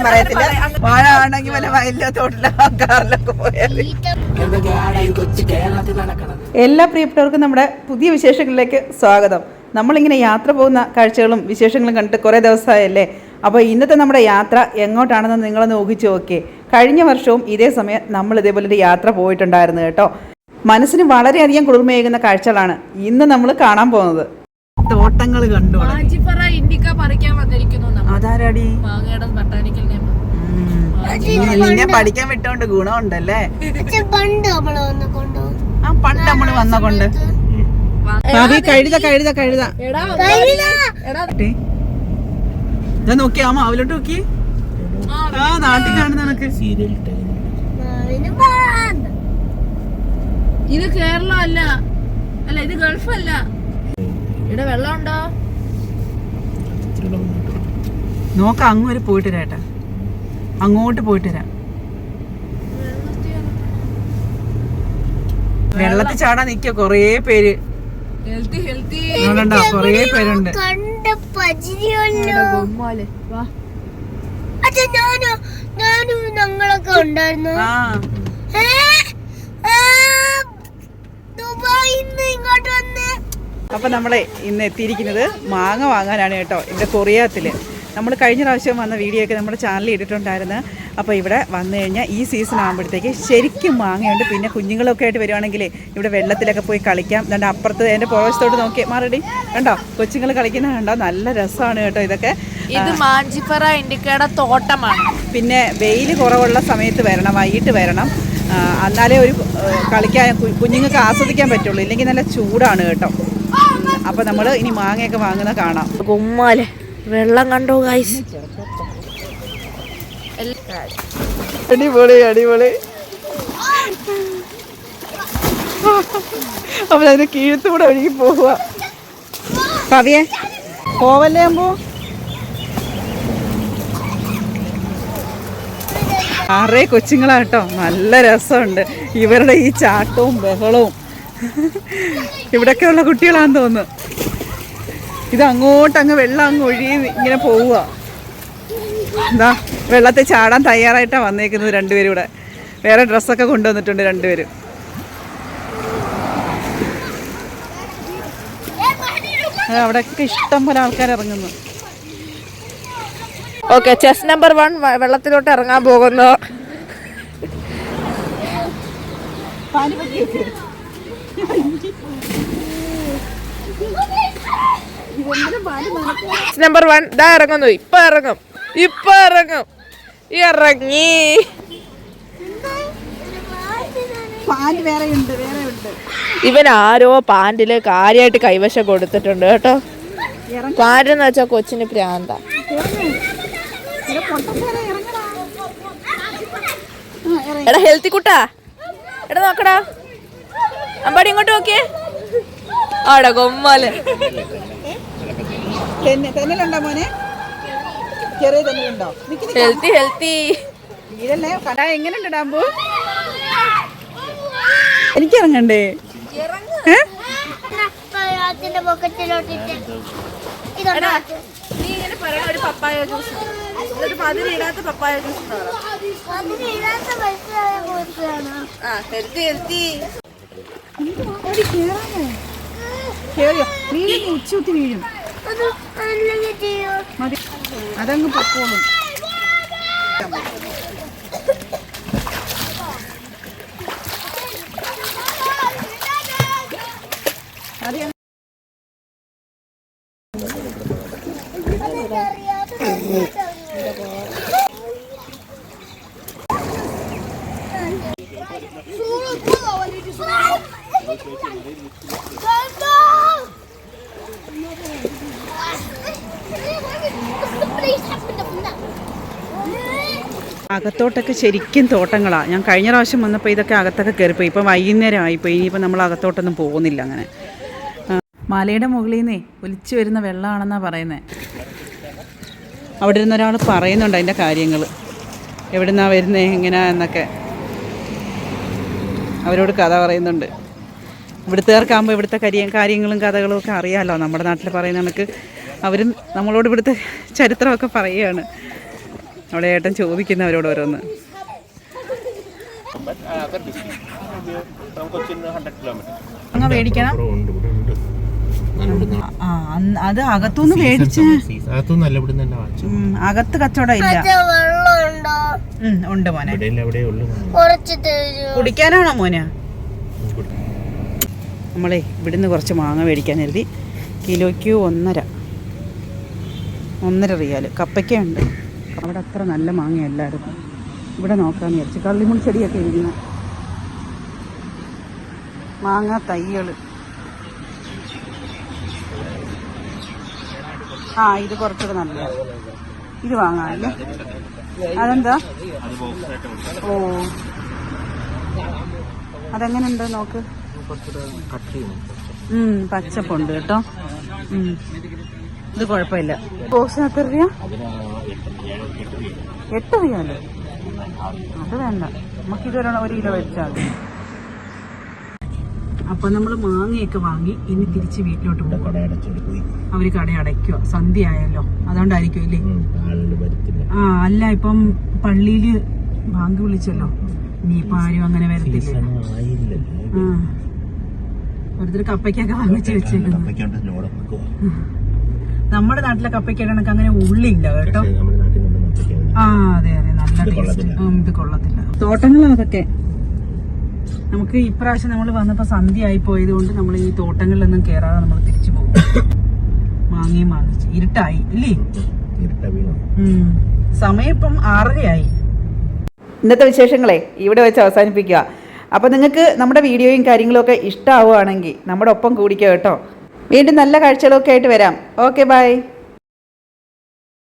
പറയത്തില്ല. മഴ ആണെങ്കിൽ വല്ല വയലിലോ തോട്ടിലോ കാറിലൊക്കെ പോയാൽ. എല്ലാ പ്രിയപ്പെട്ടവർക്കും നമ്മുടെ പുതിയ വിശേഷങ്ങളിലേക്ക് സ്വാഗതം. നമ്മളിങ്ങനെ യാത്ര പോകുന്ന കാഴ്ചകളും വിശേഷങ്ങളും കണ്ടിട്ട് കുറേ ദിവസമായല്ലേ. അപ്പോൾ ഇന്നത്തെ നമ്മുടെ യാത്ര എങ്ങോട്ടാണെന്ന് നിങ്ങളൊന്ന് ഊഹിച്ച് നോക്കിയേ. കഴിഞ്ഞ വർഷവും ഇതേ സമയം നമ്മൾ ഇതേപോലൊരു യാത്ര പോയിട്ടുണ്ടായിരുന്നു കേട്ടോ. മനസ്സിന് വളരെയധികം കുളിർമയേകുന്ന കാഴ്ചകളാണ് ഇന്ന് നമ്മൾ കാണാൻ പോകുന്നത്. തോട്ടങ്ങൾ കണ്ടു. അതാരാടി? നിന്നെ പഠിക്കാൻ വിട്ടോണ്ട് ഗുണമുണ്ടല്ലേ. ആ പണ്ട് നമ്മള് വന്ന കൊണ്ട് കഴുത കഴുത കഴുത നോക്കി ആ മാവിലോട്ട് നോക്കി. ആ നാട്ടിൽ കാണുന്ന നിനക്ക് ഇത് കേരളം അല്ല, അല്ല ഇത് ഗൾഫ് അല്ല. ഇവിടെ വെള്ളം ഉണ്ടോ നോക്ക. അങ്ങ് വരെ പോയിട്ട് വരാട്ടാ, അങ്ങോട്ട് പോയിട്ട് വരാം. വെള്ളത്തിൽ ചാടാൻ നിക്ക കൊറേ പേര്. കൊറേ പേരുണ്ട്. ഞങ്ങളൊക്കെ ഉണ്ടായിരുന്നു. ഇങ്ങോട്ട് വന്ന് അപ്പൊ നമ്മളെ ഇന്ന് എത്തിയിരിക്കുന്നത് മാങ്ങ വാങ്ങാനാണ് കേട്ടോ. ഇവിടെ കൊറിയാത്തില് നമ്മൾ കഴിഞ്ഞ പ്രാവശ്യം വന്ന വീഡിയോ ഒക്കെ നമ്മുടെ ചാനലിൽ ഇട്ടിട്ടുണ്ടായിരുന്നു. അപ്പോൾ ഇവിടെ വന്നു കഴിഞ്ഞാൽ ഈ സീസൺ ആകുമ്പോഴത്തേക്ക് ശരിക്കും മാങ്ങയുണ്ട്. പിന്നെ കുഞ്ഞുങ്ങളൊക്കെ ആയിട്ട് വരുവാണെങ്കിൽ ഇവിടെ വെള്ളത്തിലൊക്കെ പോയി കളിക്കാം. എന്നിട്ട് അപ്പുറത്ത് എൻ്റെ പുറവശത്തോട്ട് നോക്കി മാറടി കണ്ടോ, കൊച്ചുങ്ങൾ കളിക്കുന്നത് കണ്ടോ. നല്ല രസമാണ് കേട്ടോ ഇതൊക്കെ. ഇത് മാഞ്ചിപ്പറ ഇൻഡിക്കയുടെ തോട്ടമാണ്. പിന്നെ വെയിൽ കുറവുള്ള സമയത്ത് വരണം, വൈകിട്ട് വരണം. എന്നാലേ ഒരു കളിക്കാൻ കുഞ്ഞുങ്ങൾക്ക് ആസ്വദിക്കാൻ പറ്റുള്ളൂ. ഇല്ലെങ്കിൽ നല്ല ചൂടാണ് കേട്ടോ. അപ്പോൾ നമ്മൾ ഇനി മാങ്ങയൊക്കെ വാങ്ങുന്ന കാണാം. ഗുമ്മാലെ വെള്ളം കണ്ടോ ഗൈസ്, അടിപൊളി അടിപൊളി. അപ്പോൾ അതിന് കീഴത്തൂടെ ഒഴുകി പോവുക. കവിയെ പോവല്ലേ അമ്പോ. ആറേ കൊച്ചുങ്ങളാട്ടോ. നല്ല രസമുണ്ട് ഇവരുടെ ഈ ചാട്ടവും ബഹളവും. ഇവിടെയൊക്കെയുള്ള കുട്ടികളാണെന്ന് തോന്നുന്നു. ഇത് അങ്ങോട്ടങ്ങ് വെള്ളം അങ്ങ് ഒഴുകി ഇങ്ങനെ പോവുക. എന്താ വെള്ളത്തിൽ ചാടാൻ തയ്യാറായിട്ടാണ് വന്നേക്കുന്നത് രണ്ടുപേരും കൂടെ. വേറെ ഡ്രസ്സൊക്കെ കൊണ്ടുവന്നിട്ടുണ്ട് രണ്ടുപേരും. അവിടെയൊക്കെ ഇഷ്ടം പോലെ ആൾക്കാർ ഇറങ്ങുന്നു. ഓക്കെ, ചെസ് നമ്പർ 1 വെള്ളത്തിലോട്ട് ഇറങ്ങാൻ പോകുന്നു. നമ്പർ 1 ഇതാ ഇറങ്ങുന്നു. ഇപ്പൊ ഇറങ്ങും, ഇപ്പൊ ഇറങ്ങും. ഇറങ്ങി. ഇവൻ ആരോ പാൻറില് കാര്യമായിട്ട് കൈവശം കൊടുത്തിട്ടുണ്ട് കേട്ടോ. പാൻറ് എന്ന് വെച്ചാൽ കൊച്ചിന് പ്രാന്ത. എടാ ഹെൽത്തി കുട്ടാ, എടാ നോക്കടാ. അമ്പാടി ഇങ്ങോട്ട് നോക്കിയേ. ആടാ കൊമ്മാല്. Healthy healthy. എങ്ങനെയുണ്ട് ഡാമ്പു? എനിക്ക് ഇറങ്ങണ്ടേ? ഒരു പപ്പായ ജ്യൂസ്, മധുരയിടാത്ത പപ്പായ ജ്യൂസ്. Healthy healthy. ഉച്ചൂത്തി വീഴും. അതങ്ങ് പൊക്കോളും. അകത്തോട്ടൊക്കെ ശരിക്കും തോട്ടങ്ങളാണ്. ഞാൻ കഴിഞ്ഞ പ്രാവശ്യം വന്നപ്പോൾ ഇതൊക്കെ അകത്തൊക്കെ കയറിപ്പോയി. ഇപ്പം വൈകുന്നേരം ആയിപ്പോയി. ഇനിയിപ്പോൾ നമ്മൾ അകത്തോട്ടൊന്നും പോകുന്നില്ല. അങ്ങനെ മലയുടെ മുകളിൽ നിന്നേ ഒലിച്ചു വരുന്ന വെള്ളമാണെന്നാണ് പറയുന്നത്. അവിടെ ഇരുന്ന് ഒരാൾ പറയുന്നുണ്ട് അതിൻ്റെ കാര്യങ്ങൾ, എവിടെ നിന്നാണ് വരുന്നത് എങ്ങനെയാ എന്നൊക്കെ അവരോട് കഥ പറയുന്നുണ്ട്. ഇവിടുത്തുകാർക്കാകുമ്പോൾ ഇവിടുത്തെ കാര്യങ്ങളും കഥകളും ഒക്കെ അറിയാമല്ലോ. നമ്മുടെ നാട്ടിൽ പറയുന്ന കണക്ക് അവരും നമ്മളോട് ഇവിടുത്തെ ചരിത്രമൊക്കെ പറയുകയാണ്. അവിടെ ഏട്ടൻ ചോദിക്കുന്നവരോട് ഓരോന്ന്. അങ്ങ് മേടിക്കണം. അത് അകത്തുനിന്ന് മേടിച്ച് അകത്ത് കച്ചവടം ഇല്ല. വെള്ളമുണ്ടോ? ഉണ്ട് മോനെ. കുറച്ച് തരൂ. കുടിക്കാനാണോ മോനെ? നമ്മളെ ഇവിടുന്ന് കുറച്ച് മാങ്ങ മേടിക്കാൻ കരുതി. കിലോയ്ക്ക് 1.5 റിയാൽ. കപ്പയ്ക്കുണ്ട്. അവിടെ അത്ര നല്ല മാങ്ങയല്ലായിരുന്നു. ഇവിടെ നോക്കാമെന്ന് വിചാരിച്ചു. കള്ളിമുൾ ചെടിയൊക്കെ ഇരിക്കുന്ന മാങ്ങ തൈകൾ. ഇത് കുറച്ചുകൂടെ നല്ല. ഇത് വാങ്ങാമല്ലേ? അതെന്താ? ഓ, അതെങ്ങനെയുണ്ട് നോക്ക്. പച്ചപ്പുണ്ട് കേട്ടോ. ഇത് കുഴപ്പമില്ല. ബോക്സിന് എത്ര രൂപ? 8 റിയാലോ? അത് വേണ്ട, നമുക്കിത് 1 കിലോ വെച്ചാൽ മതി. അപ്പൊ നമ്മൾ മാങ്ങയൊക്കെ വാങ്ങി ഇനി തിരിച്ച് വീട്ടിലോട്ട് പോകും. അവര് കട അടയ്ക്കുക, സന്ധ്യ ആയല്ലോ, അതുകൊണ്ടായിരിക്കും ഇല്ലേ? അല്ല, ഇപ്പം പള്ളിയില് ബാങ്ക് വിളിച്ചല്ലോ, ഇനിയിപ്പൊ ആരും അങ്ങനെ വരത്തില്ല. ഓരോരുത്തർ കപ്പയ്ക്കൊക്കെ വാങ്ങിച്ച് വെച്ചേക്കുന്നു. നമ്മുടെ നാട്ടിലെ കപ്പയ്ക്കണക്ക് അങ്ങനെ ഉള്ളില്ല കേട്ടോ. അതെ അതെ, നല്ല ടേസ്റ്റ്. ഇത് കൊള്ളത്തില്ല. തോട്ടങ്ങളും അതൊക്കെ നമുക്ക് ഇപ്രാവശ്യം നമ്മൾ വന്നപ്പോ സന്ധ്യ ആയി പോയത് കൊണ്ട് നമ്മൾ ഈ തോട്ടങ്ങളിലൊന്നും കേറാതെ നമ്മൾ തിരിച്ചു പോകും. മാങ്ങയും വാങ്ങിച്ച് ഇരുട്ടായി ഇല്ലേ? സമയം ഇപ്പം 6:30 ഇന്നത്തെ വിശേഷങ്ങളെ ഇവിടെ വെച്ച് അവസാനിപ്പിക്കുക. അപ്പോൾ നിങ്ങൾക്ക് നമ്മുടെ വീഡിയോയും കാര്യങ്ങളും ഒക്കെ ഇഷ്ടമാവുകയാണെങ്കിൽ നമ്മുടെ ഒപ്പം കൂടിക്കുക കേട്ടോ. വീണ്ടും നല്ല കാഴ്ചകളൊക്കെ ആയിട്ട് വരാം. Okay, by.